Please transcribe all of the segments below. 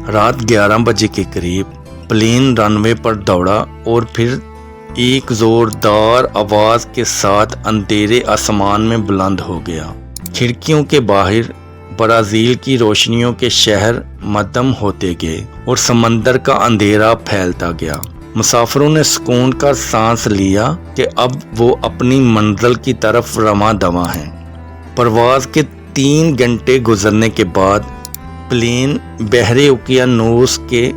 रात 11 बजे के करीब प्लेन रनवे पर दौड़ा और फिर एक जोरदार आवाज के साथ अंधेरे आसमान में बुलंद हो गया। खिड़कियों के बाहर ब्राजील की रोशनियों के शहर मद्धम होते गए और समंदर का अंधेरा फैलता गया। मुसाफिरों ने सुकून का सांस लिया कि अब वो अपनी मंजिल की तरफ रवां दवा हैं। परवाज के 3 घंटे गुजरने के बाद प्लेन बहरे उकियानोस के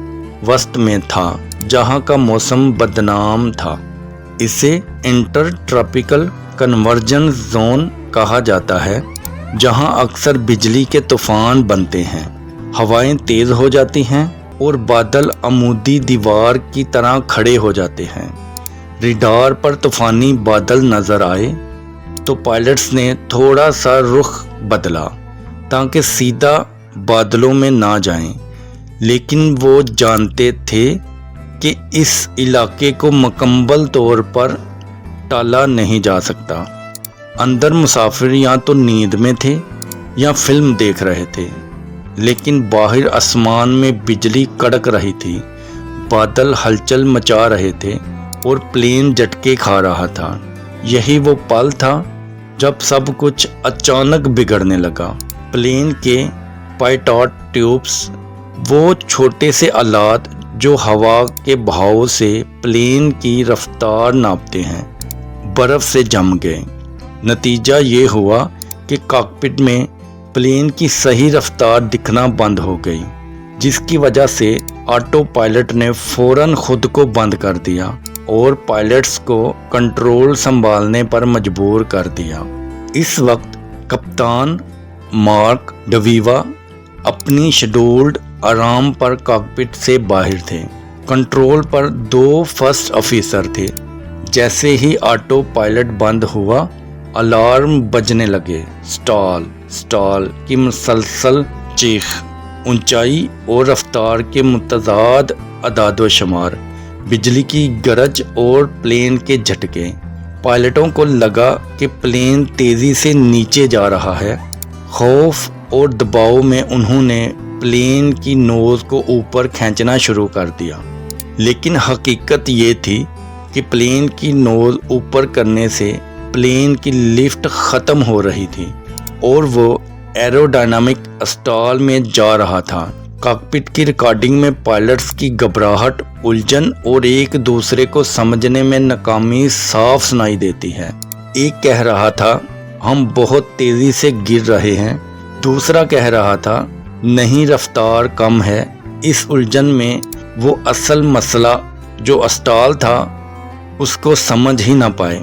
वस्त में था, जहां का मौसम बदनाम था। इसे इंटर ट्रॉपिकल कन्वर्जेंस जोन कहा जाता है, जहां अक्सर बिजली के तूफान बनते हैं, हवाएं तेज हो जाती हैं और बादल अमूदी दीवार की तरह खड़े हो जाते हैं। रडार पर तूफानी बादल नजर आए तो पायलट्स ने थोड़ा सा रुख बदला ताकि सीधा बादलों में ना जाएं, लेकिन वो जानते थे कि इस इलाके को मुकम्मल तौर पर टाला नहीं जा सकता। अंदर मुसाफिर या तो नींद में थे या फिल्म देख रहे थे, लेकिन बाहर आसमान में बिजली कड़क रही थी, बादल हलचल मचा रहे थे और प्लेन झटके खा रहा था। यही वो पल था जब सब कुछ अचानक बिगड़ने लगा। प्लेन के पायलट ट्यूब्स, वो छोटे से आलात जो हवा के बहाव से प्लेन की रफ्तार नापते हैं, बर्फ से जम गए। नतीजा ये हुआ कि कॉकपिट में प्लेन की सही रफ्तार दिखना बंद हो गई, जिसकी वजह से ऑटो पायलट ने फौरन खुद को बंद कर दिया और पायलट्स को कंट्रोल संभालने पर मजबूर कर दिया। इस वक्त कप्तान मार्क डवीवा अपनी शेड्यूल्ड आराम पर कॉकपिट से बाहर थे। कंट्रोल पर 2 फर्स्ट ऑफिसर थे। जैसे ही ऑटो पायलट बंद हुआ, अलार्म बजने लगे। स्टॉल स्टॉल की मुसलसल चीख, ऊंचाई और रफ्तार के मुतजाद अदाद शुमार, बिजली की गरज और प्लेन के झटके। पायलटों को लगा कि प्लेन तेजी से नीचे जा रहा है। खौफ और दबाव में उन्होंने प्लेन की नोज को ऊपर खींचना शुरू कर दिया, लेकिन हकीकत ये थी कि प्लेन की नोज ऊपर करने से प्लेन की लिफ्ट ख़त्म हो रही थी और वो एरोडायनामिक स्टॉल में जा रहा था। कॉकपिट की रिकॉर्डिंग में पायलट्स की घबराहट, उलझन और एक दूसरे को समझने में नाकामी साफ सुनाई देती है। एक कह रहा था, हम बहुत तेज़ी से गिर रहे हैं। दूसरा कह रहा था, नहीं, रफ्तार कम है। इस उलझन में वो असल मसला जो स्टॉल था उसको समझ ही ना पाए।